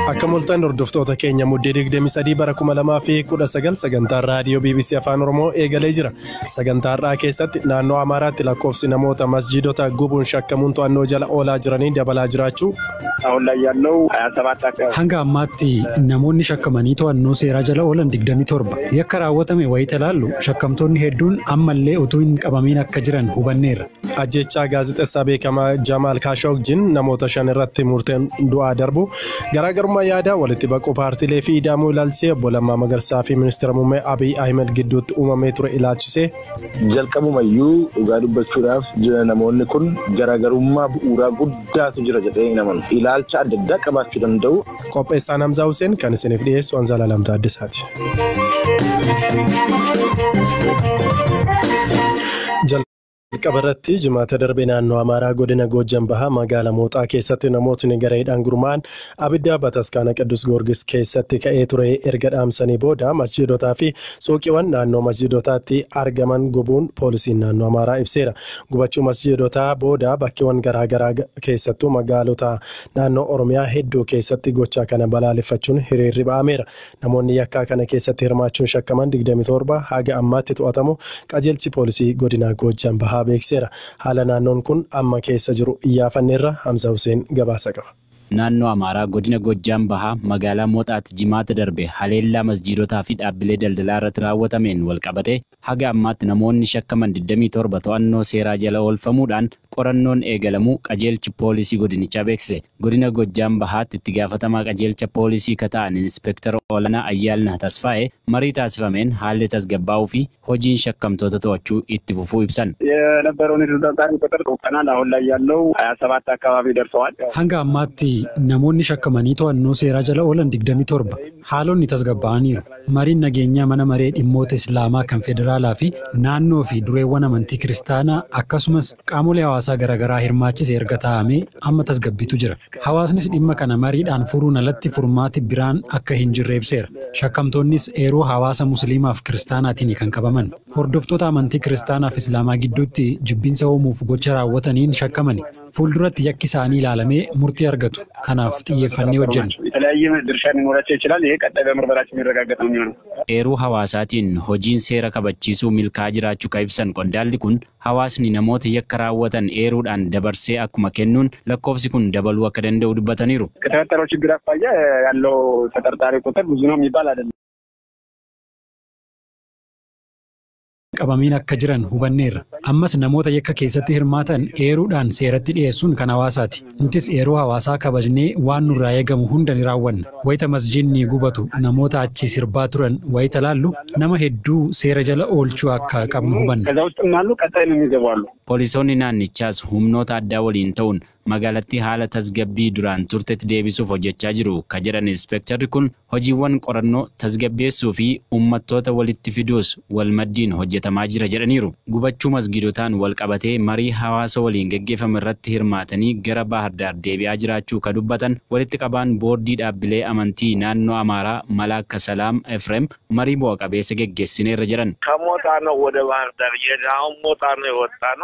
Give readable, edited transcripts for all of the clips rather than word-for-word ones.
Akka mul'atan hordoftoota keenya muddee 23 bara 2019 sagantaa raadiyoo BBC Afaan Oromoo eegalee jira. Sagantaa irraa keessatti naannoo Amaaraatti lakkoofsi namoota masjiidota gubuun shakkamuun to'annoo jala oolaa jiranii dabalaa jiraachuu. Hanga ammaatti namoonni shakkamanii to'annoo seeraa jala oolan 27 yakka raawwatame wayita ilaallu shakkamtoonni hedduun ammallee utuu hin qabamiin akka jiran hubanneerra. Ajjechaa gaazexeessaa beekamaa Jamaal Kaashoogjiin namoota 5 irratti murteen du'aa darbu. Garaagarummaa yaada walitti baquu paartiilee fi ida'amuu ilaalchisee obbo Lammaa Magarsaa fi ministeera muummee Abiy Ahmed gidduutti uumamee ture ilaalchisee. Jalqabumayyuu dhugaa dubbachuudhaaf jira namoonni kun garaagarummaa bu'uuraa guddaatu jira jedhee naman ilaalcha adda addaa qabaachuu danda'u. Qopheessaan Hamzaa Hussein kan isiniif dhiyeessu Anzaalaa Lamtaa Addisaati. Qabarratti jimaata darbe naannoo Amaaraa godina Goojjam Bahaa magaalaa Mooxaa keessatti namootni gareedhaan gurmaa'an abidda bataskaana Qidduus Goorgis keessatti ka'ee ture erga dhaamsanii booda masjiidotaa fi suuqiiwwan naannoo masjiidotaatti argaman gubuun poolisiin naannoo Amaaraa ibseera. Gubachuu masjiidotaa booda bakkeewwan garaagaraa keessattuu magaalota naannoo Oromiyaa hedduu keessatti gochaa kana balaaleffachuun hiriirri ba'ameera. Namoonni yakkaa kana keessatti hirmaachuun shakkaman 27 haga ammaatti to'atamu qajeelchi poolisii godina Goojjam Bahaa beekseera. Haala naannoon kun amma keessa jiru iyyafanneerra Hamza Hussein gabaasa qaba. Naannoo Amaaraa godina Goojjam Bahaa magaalaa Mooxaatti jimaata darbe haleellaa masjiidotaa fi dhaabbilee daldalaa irratti raawwatameen walqabate haga ammaatti namoonni shakkaman 27 to'annoo seeraa jala oolfamuudhaan qorannoon eegalamuu qajeelchi poolisii godinichaa beeksise. Godina Goojjam Bahaatti itti gaafatamaa qajeelcha poolisii kata'an Inspektar Olaanaa Ayyaalnaa Tasfaa'ee marii taasifameen haalli tasgabbaa'uu fi hojiin shakkamtoota to'achuu itti fufuu ibsan. Hanga ammaatti namoonni shakkamanii to'annoo seeraa jala oolan 27 haalonni tasgabbaa'aniiru. Mariin nageenyaa mana maree dhimmoota Islaamaa kan federaalaa fi naannoo fi dureewwan amantii kiristaanaa akkasumas qaamolee hawaasaa garaagaraa hirmaachise erga taa'amee amma tasgabbiitu jira. Hawaasnis dhimma kana mariidhaan furuun alatti furmaati biraan akka hin jirre ibseera. Shakkamtoonnis eeroo hawaasa musliimaaf kiristaanaatiin kan qabaman. Hordoftoota amantii kiristaanaa fi Islaamaa gidduutti jibbiinsa uumuuf gocha raawwataniin shakkamani. Fuulduratti yakki isaanii ilaalamee murtii argatu. Kanaaf xiyyeeffannee hojjenna. Eeroo hawaasaatiin hojiin seera kabachiisuu milkaa'aa jiraachuu kan ibsan qondaalli kun hawaasni namoota yakka raawwatan eeruudhaan dabarsee akkuma kennuun lakkoofsi kun dabaluu akka danda'u dubbataniiru. Qabamiin akka jiran hubanneerra. Ammas namoota yakka keessatti hirmaatan eeruudhaan seeratti dhiyeessuun kan hawaasaati. Nutis eeroo hawaasaa kabajnee waan nurraa eegamu hunda ni raawwanna. Wayita masjiidni gubatu namoota achi sirbaa turan wayita laallu nama hedduu seera jala oolchuu akka qabnu hubanna. Poolisoonni naannichaas humnoota addaa waliin ta'uun magaalatti haala tasgabbii duraan turtetti deebisuuf hojjechaa jiru. Ka jedhan inspektarri kun hojiiwwan qorannoo tasgabbeessuu fi uummattoota walitti fiduus wal maddiin hojjetamaa jira jedhaniiru. Gubachuu masgiidotaan wal qabatee marii hawaasa waliin gaggeeffame irratti hirmaatanii gara Baahar Daar deebi'aa jiraachuu ka dubbatan walitti qabaan boordii dhaabbilee amantii naannoo Amaaraa Malaaka Salaam Efrem marii bu'a qabeessa gaggeessineerra jedhan.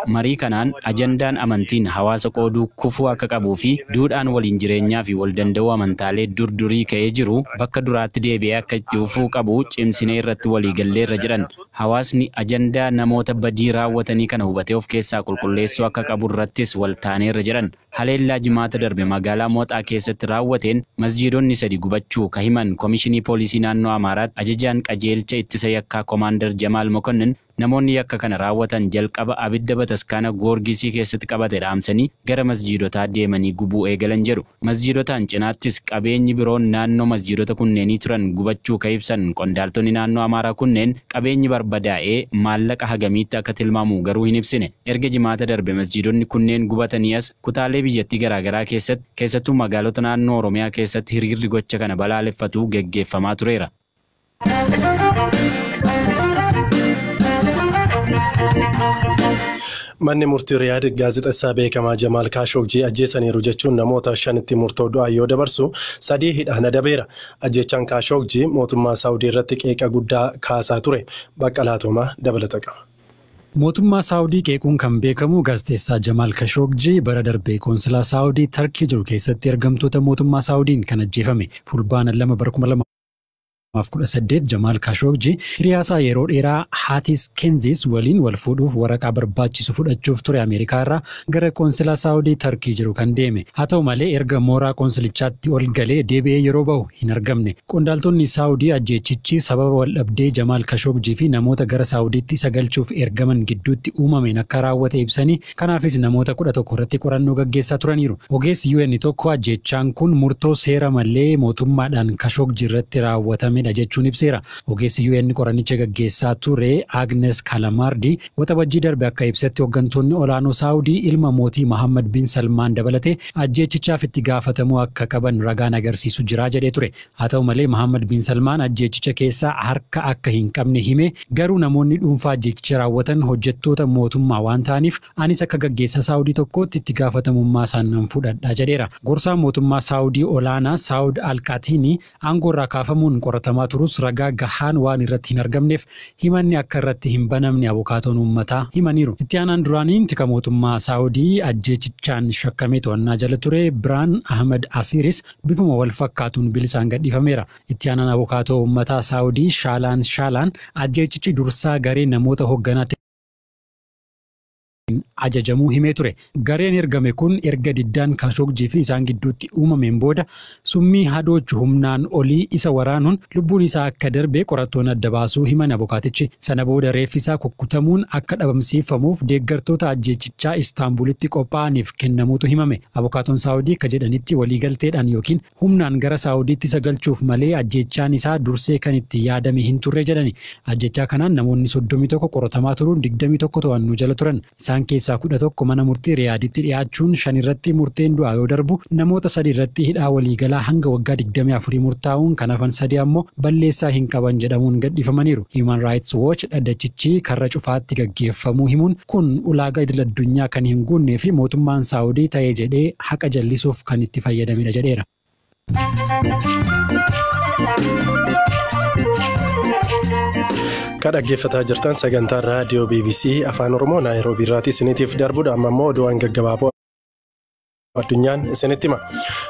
Marii kanaan ajandaan amantiin hawaasa qooduu kufuu akka qabuu fi duudhaan waliin jireenyaa fi wal danda'uu amantaalee durdurii ka'ee jiru bakka duraatti deebi'ee akka itti fufuu qabu cimsinee irratti walii galleerra jedhan. Hawaasni ajandaa namoota badii raawwatanii kana hubatee of keessaa qulqulleessuu akka qabu irrattis wal taaneerra jedhan. Haleellaa jimaata darbe magaalaa Mooxaa keessatti raawwateen masjiidonni 3 gubachuu ka himan Komishinii Poolisii Naannoo Amaaraatti ajajaan qajeelcha ittisa yakkaa Koomaandar Jamaal Mokonnin namoonni yakka kana raawwatan jalqaba abidda bataskaana Goorgisii keessatti qabate dhaamsanii gara masjiidotaa deemanii gubuu eegalan jedhu. Masjiidotaan cinaattis qabeenyi biroon naannoo masjiidota kunneenii turan gubachuu ka ibsan qondaaltonni naannoo Amaaraa kunneen qabeenyi barbadaa'ee maallaqa hagamiitti akka tilmaamu garuu hin ibsine. Erga jimaata darbe masjiidonni kunneen gubatanii as kutaalee biyyattii garaagaraa keessatti keessattuu magaalota naannoo Oromiyaa keessatti hiriirri gocha kana balaaleffatu geggeeffamaa tureera. Manni murtii Riyaad gaazexeessaa beekamaa Jamaal Kaashoogii ajjeesaniiru jechuun namoota 5tti murtoo du'aa yoo dabarsu 3 hidhaan adabeera. Ajjechaan Kaashoogii mootummaa Saawudii irratti qeeqa guddaa kaasaa ture. Baqqalaa Toomaa dabalata qaba. Mootummaa Saawudii qeequun kan beekamu gaazexeessaa Jamaal Khashoggi bara darbee qoonsilaa Saawudii Tarkii jiru keessatti ergamtoota mootummaa Saawudiin kan ajjeefame. Fulbaana 2 bara 2018 Jamaal Khashoggi hiriyaasaa yeroo dheeraa Hatis Kenzis waliin wal fuudhuuf waraqaa barbaachisu fudhachuuf ture Ameerikaa irraa gara qoonsilaa Saawudii Tarkii jiru kan deeme. Haa ta'u malee erga mooraa qoonsilichaatti ol galee deebi'ee yeroo bahu hin argamne. Qondaaltonni Saawudii ajjeechichi sababa wal dhabdee Jamaal Khashoggi fi namoota gara Saawudiitti isa galchuuf ergaman gidduutti uumameen akka raawwate ibsanii kanaafis namoota 11 irratti qorannoo gaggeessaa turaniiru. Ogeessi UN tokko ajjeechaan kun murtoo seera malee mootummaadhaan Khashoggi irratti raawwatame jechuun ibseera. Ogeessi UN qoranicha gaggeessaa ture Agnes Kalamardi waxabajjii darbe akka ibsetti hooggantoonni olaanoo Saawudii ilma mootii Mohammed bin Salmaan dabalatee ajjeechichaaf itti gaafatamuu akka qaban ragaan agarsiisu jira jedhee ture. Haa ta'u malee Mohammed bin Salmaan ajjeechicha keessaa harka akka hin qabne hime garuu namoonni dhuunfaa ajjeechicha raawwatan hojjettoota mootummaa waan ta'aniif anis akka gaggeessaa Saawudii tokkootti itti gaafatamummaa isaan fudhadha jedheera. Gorsaan mootummaa Saawudii olaanaa Saawud Al-Qaatini aangoorraa kaafamuun qoratamaa turus ragaa gahaan waan irratti hin argamneef himanni akka irratti hin banamne abukaatoon uummataa himaniiru. Itti aanaan duraanii tika mootummaa Saawudii ajjeechichaan shakkamee to'annaa jala ture Biraan Ahmed Asiris bifuma wal fakkaatuun bilisaan gadhiifameera. Itti aanaan abukaatoo uummataa Saawudii Shaalaan ajjeechichi dursaa garee namoota hoogganaatti ajajamuu himee ture. Gareen ergame kun erga diddaan Khashoggi fi isaan gidduutti uumameen booda summii hadoochu humnaan olii isa waraanuun lubbuun isaa akka darbe qorattoon adda baasuu himan abukaatichi. Sana booda reeffisaa kukkutamuun akka dhabamsiifamuuf deeggartoota ajjeechichaa Istaanbulitti qophaa'aniif kennamuutu himame. Abukaatoon Saawudii akka jedhanitti waliigalteedhaan yookiin humnaan gara Saawudiitti isa galchuuf malee ajjeechaan isaa dursee kan itti yaadame hin turre jedhani. Ajjeechaa kanaan namoonni 31 qoratamaa turuun 21 to'annoo jala turan. Isaan keessaa 11 mana murtii Riyaaditti dhiyaachuun 5 irratti murteen du'aa yoo darbu namoota 3 irratti hidhaa waliigalaa hanga waggaa 24 murtaa'uun kan hafan 3 ammoo balleessaa hin qaban jedhamuun gadhiifamaniiru. Human Rights Watch dhaddachichi karra cufaatti gaggeeffamuu himuun kun ulaagaa idil addunyaa kan hin guunnee fi mootummaan Saawudii ta'ee jedhee haqa jallisuuf kan itti fayyadamedha jedheera. Kan dhaggeeffataa jirtan sagantaa raadiyoo BBC Afaan Oromoo Naayiroobii irraa isiniif darbudha. Amma immoo oduuwwan gaggabaaboo addunyaan isinitti hima.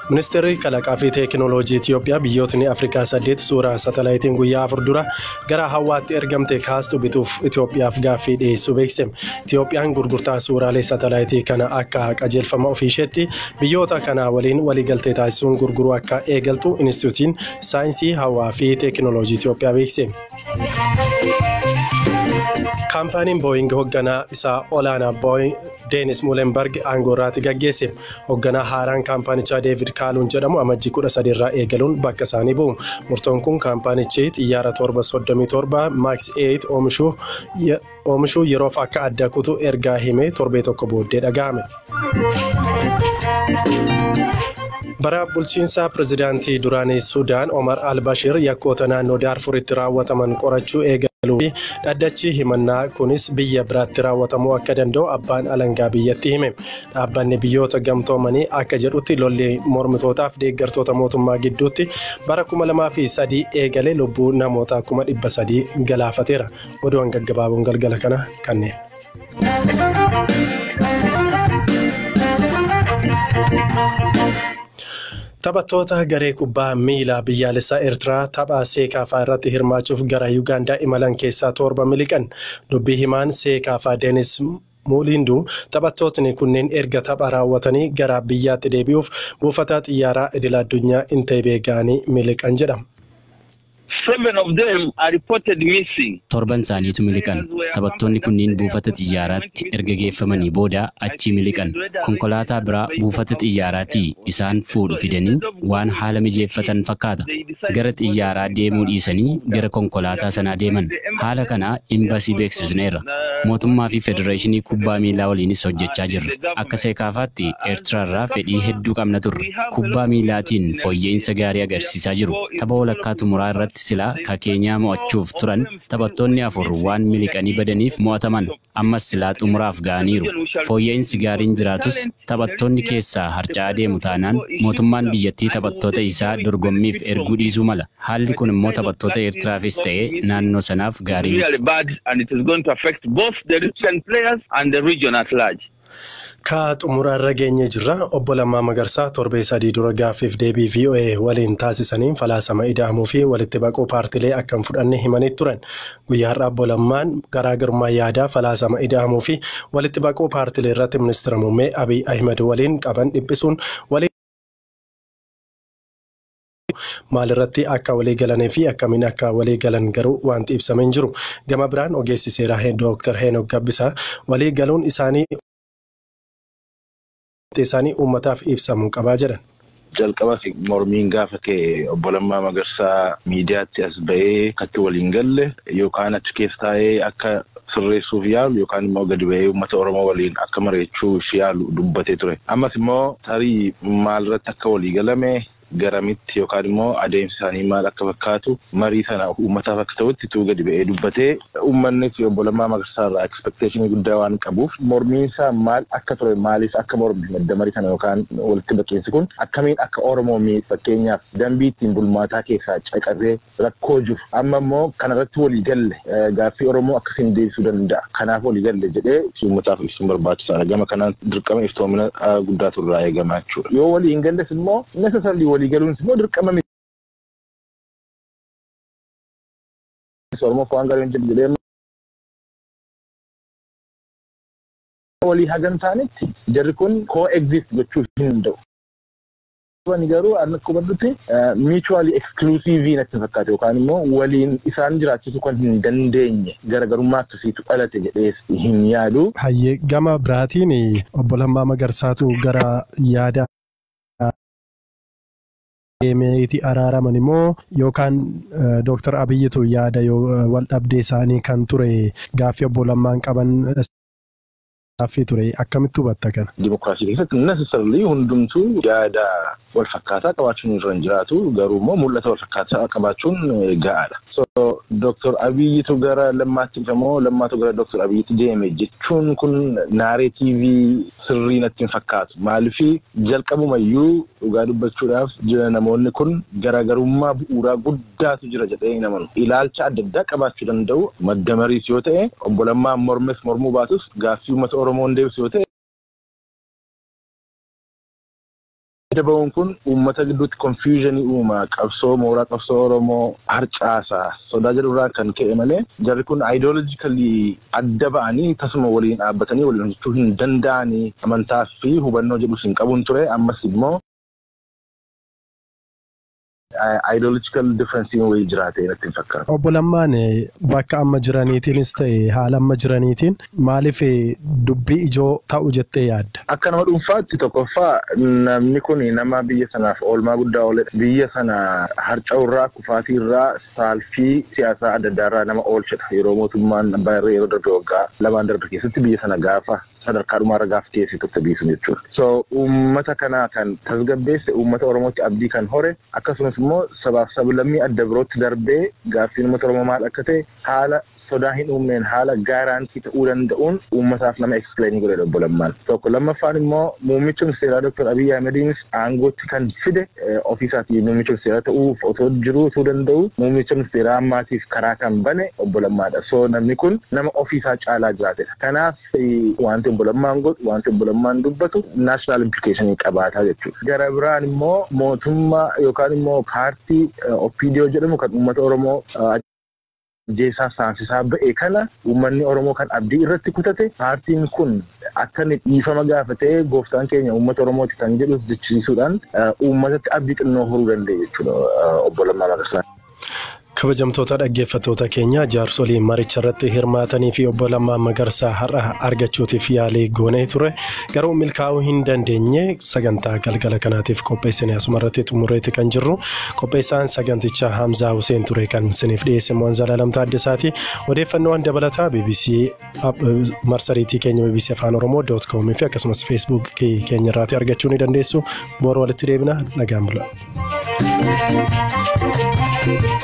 Ministeerri kalaqaa fi teekinooloojii Itiyoophiyaa biyyootni Afrikaa 8 suuraa satalaayitiin guyyaa 4 dura gara hawaatti ergamte kaastu bituuf Itiyoophiyaaf gaaffii dhiyeessuu beeksise. Itiyoophiyaan gurgurtaa suuraalee satalaayitii kana akka qajeelfama ofiisheetti biyyoota kana waliin waliigaltee taasisuun gurguruu akka eegaltu Inistituutiin Saayinsii Hawaa fi Teekinooloojii Itiyoophiyaa beeksise. Kaampaaniin Boeing hoogganaa isaa olaanaa Deenis Mulenberg aangoorraatti gaggeesse. Hoogganaa haaraan kaampaanichaa Deevid Kaaluun jedhamu amajjii 13 irraa eegaluun bakka isaanii bu'u. Murtoon kun kaampaanichi xiyyaara 737 Max 8 oomishuu yeroof akka adda kutu ergaa hime torbee tokko booddee dhaga'ame. Bara bulchiinsa pirezidaantii duraanii Sudaan Omar al-Bashir yakkoota naannoo Daarfuritti raawwataman qorachuu eegaluu fi dhaddachi himannaa kunis biyya biraatti raawwatamuu akka danda'u abbaan alangaa biyyatti hime. Dhaabbanni biyyoota gamtoomanii akka jedhutti lolli mormitootaaf deeggartoota mootummaa gidduutti bara 2003 eegale lubbuu namoota 300,000 galaafateera. Oduuwwan gaggabaaboon galgala kana kanneen. Taphattoota garee kubbaa miilaa biyyaalessaa Eertiraa tapha Seekaafaa irratti hirmaachuuf gara Yuugaandaa imalan keessaa 7 miliqan. Dubbii himaan Seekaafaa Deenis Muulinduu taphattootni kunneen erga tapha raawwatanii gara biyyaatti deebi'uuf buufata xiyyaaraa idil addunyaa Inteebee ga'anii miliqan jedhama. 7 of them are reported missing. Torban isaaniitu miliqan. Taphattoonni kunniin buufata xiyyaaraatti erga geeffamanii booda achi miliqan. Konkolaataa biraa buufata xiyyaaraatii isaan fuudhu fidanii waan haala mijeeffatan fakkaata. Gara xiyyaaraa deemuu dhiisanii gara konkolaataa sanaa deeman. Haala kana imbasii beeksisneerra. Mootummaa fi Federeeshinii Kubbaa Miilaa waliinis hojjechaa jirra. Akka Seekaafaatti Eertiraarraa fedhii hedduu qabna turre. Kubbaa miilaatiin fooyya'insa gaarii agarsiisaa jiru. Tapha walakkaa xumuraa irratti silaa ka Keenyaa mo'achuuf turan taphattoonni 4 waan miliqanii badaniif mo'ataman. Ammas silaa xumuraaf ga'aniiru. Fooyya'insi gaariin jiraatus taphattoonni keessaa harca'aa deemu taanaan mootummaan biyyattii taphattoota isaa dorgommiif erguu dhiisuu mala. Haalli kun immoo taphattoota Eertiraafis ta'ee naannoo sanaaf gaarii miti. Ka xumuraarra geenye jirra. Obbo Lammaa Magarsaa torbee 3 dura gaaffiif deebii VOA waliin taasisaniin falaasama ida'amuu fi walitti baquu paartilee akka hin fudhanne himanii turan. Guyyaa har'aa Obbo Lammaan garaagarummaa yaadaa falaasama ida'amuu fi walitti baquu paartilee irratti ministeera muummee Abiy Ahmed waliin qaban dhiphisuun maalirratti akka walii galanii fi akkamiin akka walii galan garuu wanti ibsamee hin jiru. Gama biraan ogeessi seeraa Dr. Heenok Gabbisaa walii galuun isaanii uummataaf ibsamuu qabaa jedhan. Jalqaba mormiin gaafa kee Obbo Lammaa Magarsaa miidiyaatti as ba'ee akkatti waliin galle yookaan achi keessa taa'ee akka sirreessuuf yaalu yookaan immoo gadi ba'ee uummata Oromoo waliin akka mari'achuuf yaalu dubbatee ture. Ammas immoo tarii maalirratti akka walii galame garamitti yookaan immoo adeemsi isaanii maal akka fakkaatu marii sana uummataaf akka ta'utti tuu gadi ba'ee dubbatee uummanni Obbo Lammaa Magarsaa irraa expectation guddaa waan qabuuf mormiin isaa maal akka ture maaliif akka mormi madda marii sana yookaan walitti baqiinsi kun akkamiin akka Oromoo fakkeenyaaf dambii ittiin bulmaataa keessaa caqasee rakkoo jiru amma immoo kanarratti walii galle gaaffii Oromoo akkasiin deebisuu danda'a kanaaf walii galle jedhee uummataaf ibsuun barbaachisaadha gama kanaan dirqama iftoomina guddaatu irraa eegamaa jechuudha yoo walii hin galles immoo necessarily walii galuun immoo dirqama Oromoo waan gaarii hin jedhu walii hagan taanitti jarri kun coexist gochuu hin danda'u. Wani garuu akka baddutti mutually exclusive natti fakkaate yookaan immoo waliin isaan jiraachisuu kan hin dandeenye garaagarummaa akkasiitu dhalate jedhee hin yaadu. Hayyee gama biraatiin Obbo Lammaa Magarsaatu gara yaada meetii araaraman immoo yookaan Dr. Abiyyitu yaada wal dhabdee isaanii kan ture gaaffii Obbo Lammaan qaban gaaffii ture akkamitti hubatta kana? Dimookiraasii keessatti necessarily hundumtuu yaada wal fakkaataa qabaachuun irra hin jiraatu garuu immoo mul'ata wal fakkaataa qabaachuun gahaadha. So Dr. Abiyyitu gara Lammaatti dhufamoo Lammaatu gara Dr. Abiyyitti deeme jechuun kun naareetiivii sirrii natti hin fakkaatu. Maaliif jalqabumayyuu dhugaa dubbachuudhaaf jira namoonni kun garaagarummaa bu'uuraa guddaatu jira jedhee hin amanu. Ilaalcha adda addaa qabaachuu danda'u madda mariis yoo ta'e Obbo Lammaan mormes mormuu baatus gaaffii uummata Oromoon deebisu yoo ta'e dabaawwan kun uummata gidduutti confusion uuma qabsoo mooraa qabsoo Oromoo harcaasaa sodaa jedhurraa kan ka'e malee jarri kun ideologically adda ba'anii tasuma waliin dhaabbatanii waliin hojjechuu hin danda'anii amantaa fi hubannoo jedhu hin qabuun ture ammas immoo ideological difference wayii jiraatee natti hin fakkaatu. Obbo Lammaan bakka amma jiraniitiinis ta'e haala amma jiraniitiin maaliif dubbii ijoo ta'u jettee yaadda? Akka nama dhuunfaatti tokkoffaa namni kun nama biyya sanaaf oolmaa guddaa ooledha. Biyya sana harca'urraa kufaatiirraa saalfii siyaasaa adda addaarraa nama oolchedha. Yeroo mootummaan abbaa irree yeroo darbe waggaa lamaan darbe keessatti biyya sana gaafa sadarkaa dhumaarra gaafa keessi tokko biisu jechuudha. So uummata kanaa kan tasgabbeesse uummata Oromootti abdii kan hore akkasumas immoo sabaaf sablammii adda birootti darbee gaaffiin uummata Oromoo maal akka ta'e haala sodaa hin uumneen haala gaaraantii ta'uu danda'uun uummataaf nama explain godhe Obbo Lammaan. Tokko lammaffaan immoo muummicha ministeeraa Dr. Abiy Ahmediinis aangootti kan fide ofiisaatii muummicha ministeeraa ta'uuf otoo jiruu ta'uu danda'u muummicha ministeeraa ammaatiif karaa kan bane Obbo Lammaadha. So namni kun nama ofiisaa caalaa jiraatedha. Kanaaf wanti Obbo Lammaan godhu wanti Obbo Lammaan dubbatu national implication qabaataa jechuudha. Gara biraan immoo mootummaa yookaan immoo paartii OPDO jedhamu kan uummata Oromoo jeesaa saansisaa ba'e kana uummanni Oromoo kan abdii irratti kutate paartiin kun akka dhiifama gaafatee gooftaan keenya uummata Oromooti kan jedhu jechisiisuudhaan uummatatti abdii xinnoo horuu danda'e jechuudha Obbo Lammaa Magarsaa. Kabajamtoota dhaggeeffattoota keenya jaarsolii maricha irratti hirmaatanii fi Obbo Lammaa Magarsaa har'a argachuutiif yaalii goonee ture garuu milkaa'uu hin dandeenye sagantaa galgala kanaatiif qopheessine asuma irratti xumureeti kan jirru qopheessaan sagantichaa Hamzaa Hussein ture kan isiniif dhiyeesse immoo Zalaalam Taaddasaati odeeffannoo dabalata BBC marsariitii keenya BBC Afaan Oromoo.com fi akkasumas Facebook keenya irratti argachuu ni dandeessu boru walitti deebina nagaan bula. you.